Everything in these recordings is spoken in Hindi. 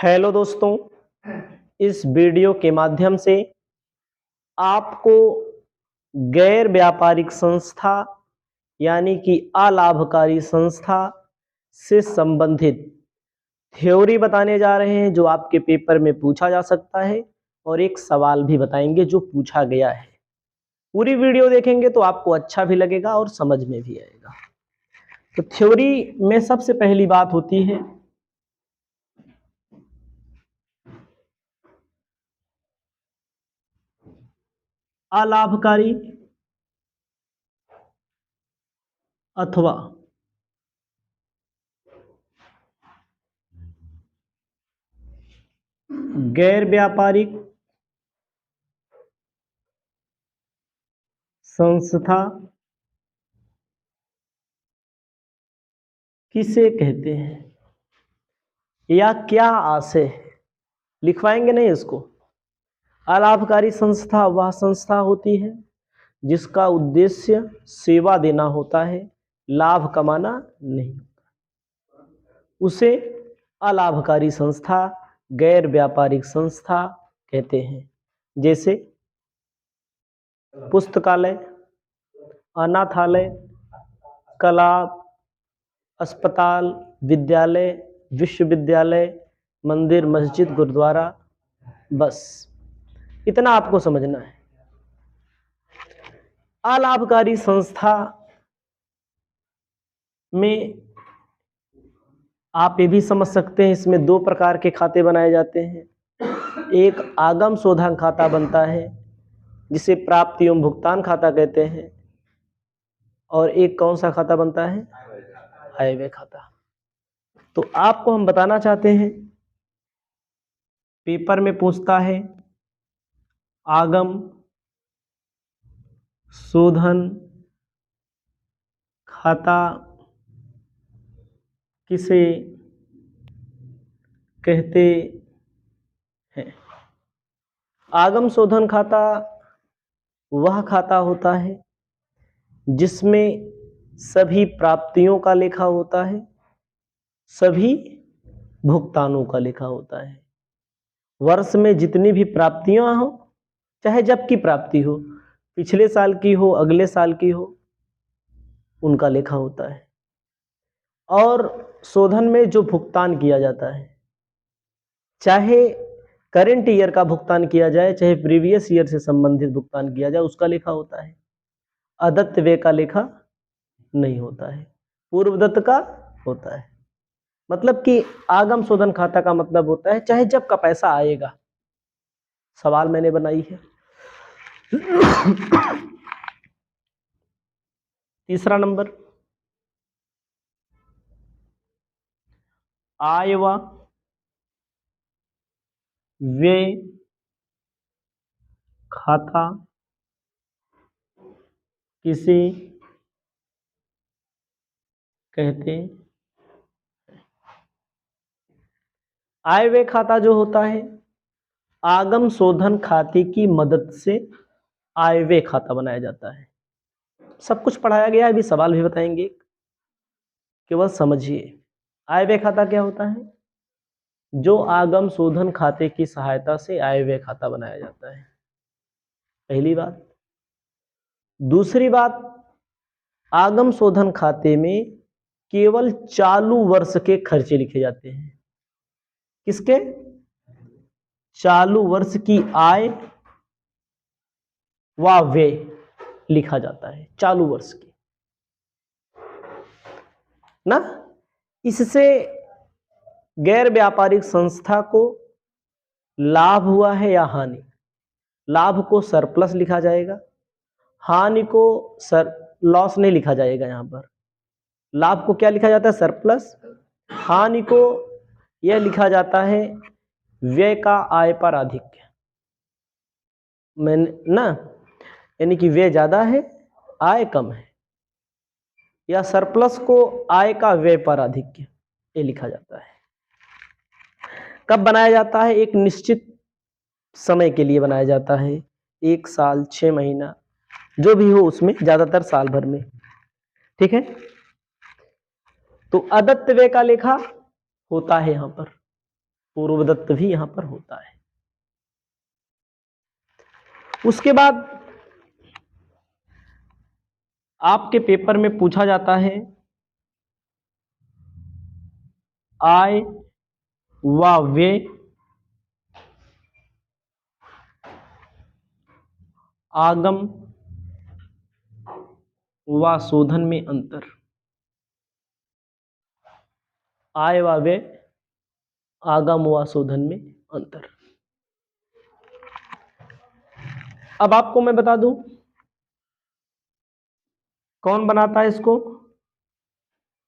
हेलो दोस्तों, इस वीडियो के माध्यम से आपको गैर व्यापारिक संस्था यानी कि अलाभकारी संस्था से संबंधित थ्योरी बताने जा रहे हैं जो आपके पेपर में पूछा जा सकता है और एक सवाल भी बताएंगे जो पूछा गया है। पूरी वीडियो देखेंगे तो आपको अच्छा भी लगेगा और समझ में भी आएगा। तो थ्योरी में सबसे पहली बात होती है अलाभकारी अथवा गैर व्यापारिक संस्था किसे कहते हैं या क्या आशय है। लिखवाएंगे नहीं इसको। अलाभकारी संस्था वह संस्था होती है जिसका उद्देश्य सेवा देना होता है, लाभ कमाना नहीं। उसे अलाभकारी संस्था, गैर व्यापारिक संस्था कहते हैं। जैसे पुस्तकालय, अनाथालय, कला, अस्पताल, विद्यालय, विश्वविद्यालय, मंदिर, मस्जिद, गुरुद्वारा। बस इतना आपको समझना है। अलाभकारी संस्था में आप ये भी समझ सकते हैं, इसमें दो प्रकार के खाते बनाए जाते हैं। एक आगम शोधन खाता बनता है जिसे प्राप्ति एवं भुगतान खाता कहते हैं, और एक कौन सा खाता बनता है? आय व्यय खाता। तो आपको हम बताना चाहते हैं, पेपर में पूछता है आगम शोधन खाता किसे कहते हैं। आगम शोधन खाता वह खाता होता है जिसमें सभी प्राप्तियों का लेखा होता है, सभी भुगतानों का लेखा होता है। वर्ष में जितनी भी प्राप्तियां हो, चाहे जब की प्राप्ति हो, पिछले साल की हो, अगले साल की हो, उनका लेखा होता है। और शोधन में जो भुगतान किया जाता है, चाहे करंट ईयर का भुगतान किया जाए, चाहे प्रीवियस ईयर से संबंधित भुगतान किया जाए, उसका लेखा होता है। अदत्त व्यय का लेखा नहीं होता है, पूर्वदत्त का होता है। मतलब कि आगम शोधन खाता का मतलब होता है चाहे जब का पैसा आएगा। सवाल मैंने बनाई है। तीसरा नंबर, आय व व्यय खाता किसे कहते हैं। आय व्यय खाता जो होता है, आगम शोधन खाते की मदद से आय व्यय खाता बनाया जाता है। सब कुछ पढ़ाया गया है, अभी सवाल भी बताएंगे, केवल समझिए। आय व्यय खाता क्या होता है? जो आगम शोधन खाते की सहायता से आय व्यय खाता बनाया जाता है। पहली बात। दूसरी बात, आगम शोधन खाते में केवल चालू वर्ष के खर्चे लिखे जाते हैं। किसके? चालू वर्ष की आय व व्यय लिखा जाता है, चालू वर्ष की ना। इससे गैर व्यापारिक संस्था को लाभ हुआ है या हानि। लाभ को सरप्लस लिखा जाएगा, हानि को लॉस नहीं लिखा जाएगा। यहां पर लाभ को क्या लिखा जाता है? सरप्लस। हानि को यह लिखा जाता है व्यय का आय पर आधिक्य। मैंने ना, यानी कि व्यय ज्यादा है, आय कम है, या सरप्लस को आय का व्यय पर आधिक्य, ये लिखा जाता है। कब बनाया जाता है? एक निश्चित समय के लिए बनाया जाता है, 1 साल, 6 महीना, जो भी हो उसमें, ज्यादातर साल भर में। ठीक है। तो अदत्त व्यय का लेखा होता है यहां पर। पूर्वदत्त भी यहां पर होता है। उसके बाद आपके पेपर में पूछा जाता है आय व व्यय, आगम व शोधन में अंतर। आय व व्यय, आगम व शोधन में अंतर। अब आपको मैं बता दूं कौन बनाता है इसको।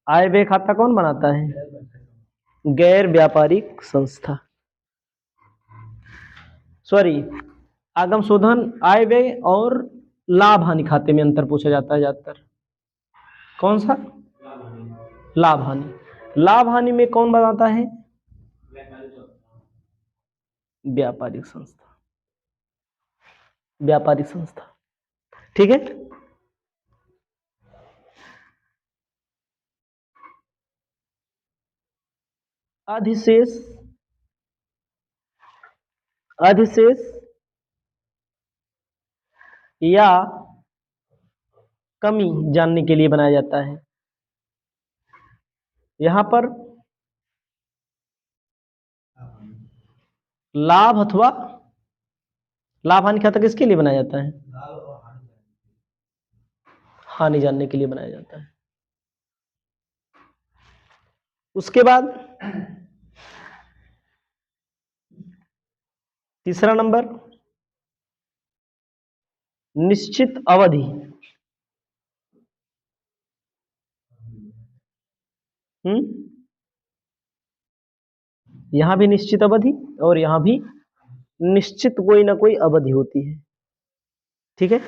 आय व्यय खाता कौन बनाता है? गैर व्यापारिक संस्था। सॉरी, आगम शोधन, आय व्यय और लाभ हानि खाते में अंतर पूछा जाता है ज्यादातर। कौन सा? लाभ हानि। लाभ हानि में कौन बनाता है? व्यापारिक संस्था। व्यापारिक संस्था, ठीक है। अधिशेष, अधिशेष या कमी जानने के लिए बनाया जाता है। यहां पर लाभ अथवा लाभ हानि खाता किसके लिए बनाया जाता है? हानि जानने के लिए बनाया जाता है। उसके बाद तीसरा नंबर, निश्चित अवधि। यहां भी निश्चित अवधि और यहां भी निश्चित कोई ना कोई अवधि होती है, ठीक है।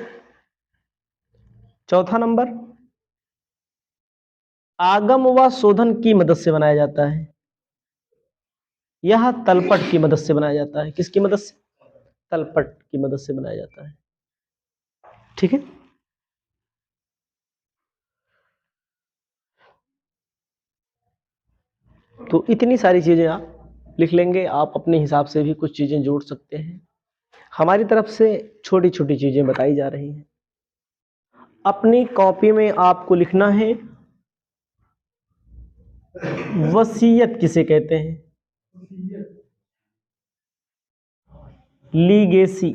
चौथा नंबर, आगम व शोधन की मदद से बनाया जाता है। यह तलपट की मदद से बनाया जाता है। किसकी मदद से? तलपट की मदद से बनाया जाता है, ठीक है। तो इतनी सारी चीजें आप लिख लेंगे। आप अपने हिसाब से भी कुछ चीजें जोड़ सकते हैं। हमारी तरफ से छोटी छोटी चीजें बताई जा रही हैं। अपनी कॉपी में आपको लिखना है वसीयत किसे कहते हैं? लीगेसी।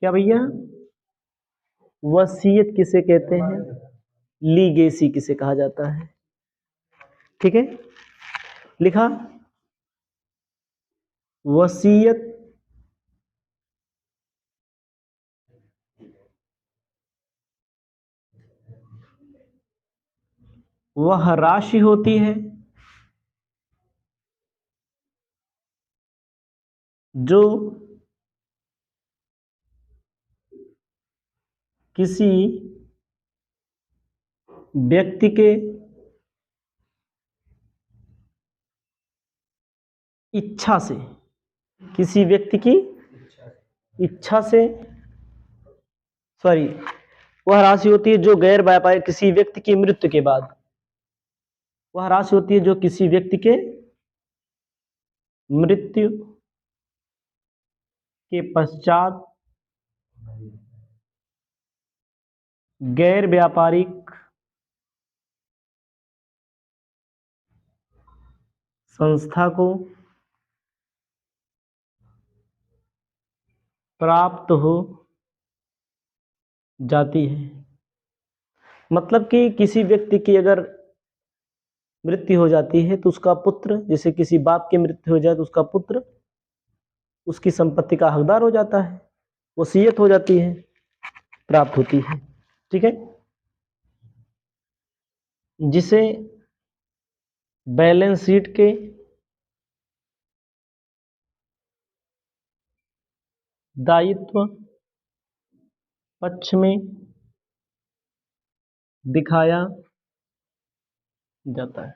क्या भैया? वसीयत किसे कहते हैं? लीगेसी किसे कहा जाता है? ठीक है, लिखा। वसीयत वह राशि होती है जो किसी व्यक्ति के इच्छा से, किसी व्यक्ति की इच्छा से, सॉरी, वह राशि होती है जो गैर व्यापारिक, किसी व्यक्ति की मृत्यु के बाद, वह राशि होती है जो किसी व्यक्ति के मृत्यु के पश्चात गैर व्यापारिक संस्था को प्राप्त हो जाती है। मतलब कि किसी व्यक्ति की अगर मृत्यु हो जाती है तो उसका पुत्र, जैसे किसी बाप की मृत्यु हो जाए तो उसका पुत्र उसकी संपत्ति का हकदार हो जाता है, वसीयत हो जाती है, प्राप्त होती है, ठीक है। जिसे बैलेंस शीट के दायित्व पक्ष में दिखाया जाता है।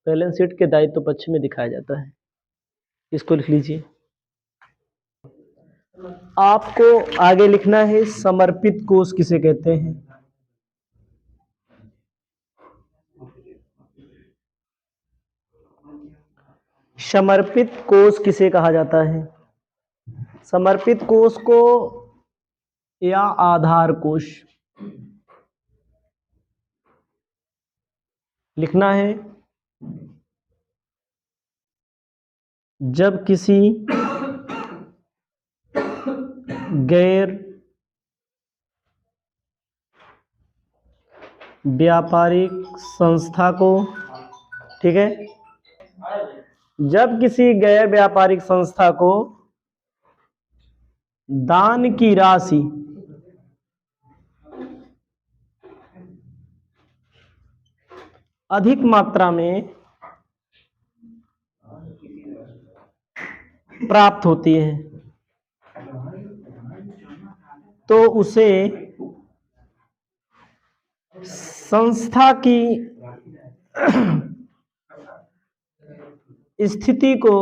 बैलेंस शीट के दायित्व पक्ष में दिखाया जाता है। इसको लिख लीजिए। आपको आगे लिखना है समर्पित कोष किसे कहते हैं? समर्पित कोष किसे कहा जाता है? समर्पित कोष को या आधार कोष लिखना है जब किसी गैर व्यापारिक संस्था को, ठीक है, जब किसी गैर व्यापारिक संस्था को दान की राशि अधिक मात्रा में प्राप्त होती है तो उसे संस्था की स्थिति को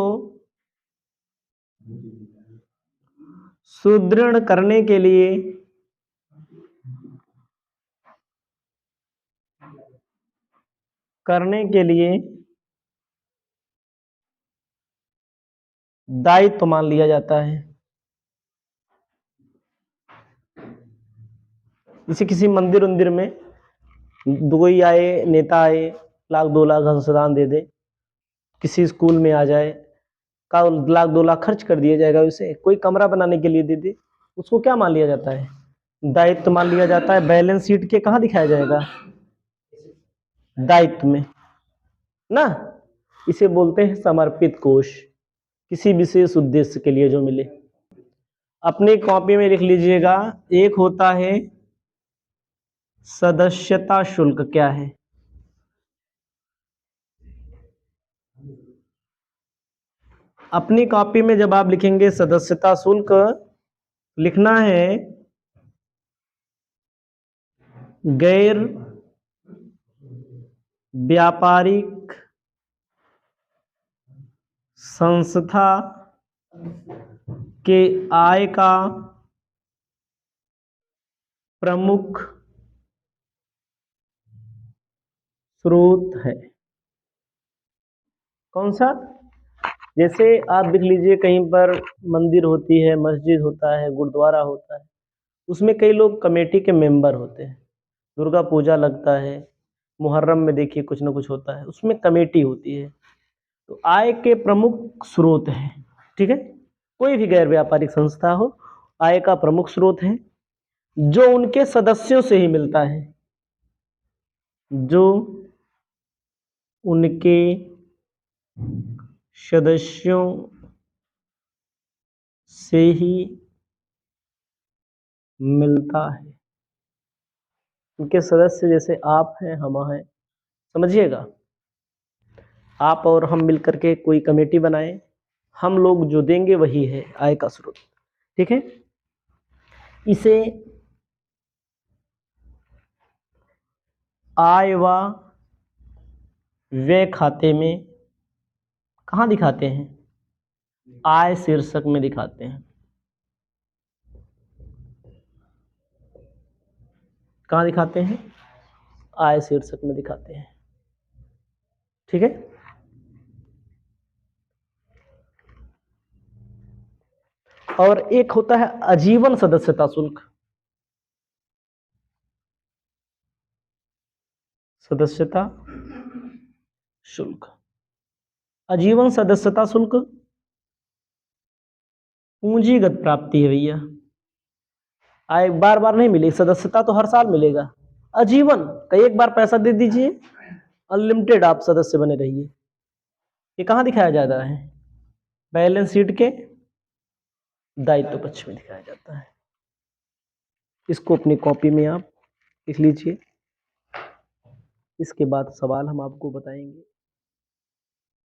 सुदृढ़ करने के लिए दायित्व मान लिया जाता है। जैसे किसी मंदिर उंदिर में कोई आए, नेता आए, 1,00,000-2,00,000 अंशदान दे दे, किसी स्कूल में आ जाए, का 1,00,000-2,00,000 खर्च कर दिया जाएगा, उसे कोई कमरा बनाने के लिए दे दे, उसको क्या मान लिया जाता है? दायित्व मान लिया जाता है। बैलेंस शीट के कहाँ दिखाया जाएगा? दायित्व में ना। इसे बोलते हैं समर्पित कोष, किसी विशेष उद्देश्य के लिए जो मिले। अपनी कॉपी में लिख लीजिएगा। एक होता है सदस्यता शुल्क। क्या है? अपनी कॉपी में जब आप लिखेंगे सदस्यता शुल्क, लिखना है गैर व्यापारिक संस्था के आय का प्रमुख स्रोत है। कौन सा? जैसे आप लिख लीजिए, कहीं पर मंदिर होती है, मस्जिद होता है, गुरुद्वारा होता है, उसमें कई लोग कमेटी के मेंबर होते हैं। दुर्गा पूजा लगता है, मुहर्रम में देखिए कुछ ना कुछ होता है, उसमें कमेटी होती है। तो आय के प्रमुख स्रोत है, ठीक है। कोई भी गैर व्यापारिक संस्था हो, आय का प्रमुख स्रोत है जो उनके सदस्यों से ही मिलता है, जो उनके सदस्यों से ही मिलता है। उनके सदस्य जैसे आप हैं, हम हैं, समझिएगा। आप और हम मिलकर के कोई कमेटी बनाएं, हम लोग जो देंगे वही है आय का स्रोत, ठीक है। इसे आय व व्यय खाते में कहाँ दिखाते हैं? आय शीर्षक में दिखाते हैं। कहाँ दिखाते हैं? आय शीर्षक में दिखाते हैं, ठीक है। और एक होता है आजीवन सदस्यता शुल्क। सदस्यता शुल्क, आजीवन सदस्यता शुल्क पूंजीगत प्राप्ति है भैया। आय बार बार नहीं मिलेगी, सदस्यता तो हर साल मिलेगा। आजीवन का एक बार पैसा दे दीजिए, अनलिमिटेड आप सदस्य बने रहिए। ये कहाँ दिखाया जाता है? बैलेंस शीट के दायित्व पक्ष में दिखाया जाता है। इसको अपनी कॉपी में आप लिख लीजिए। इसके बाद सवाल हम आपको बताएंगे।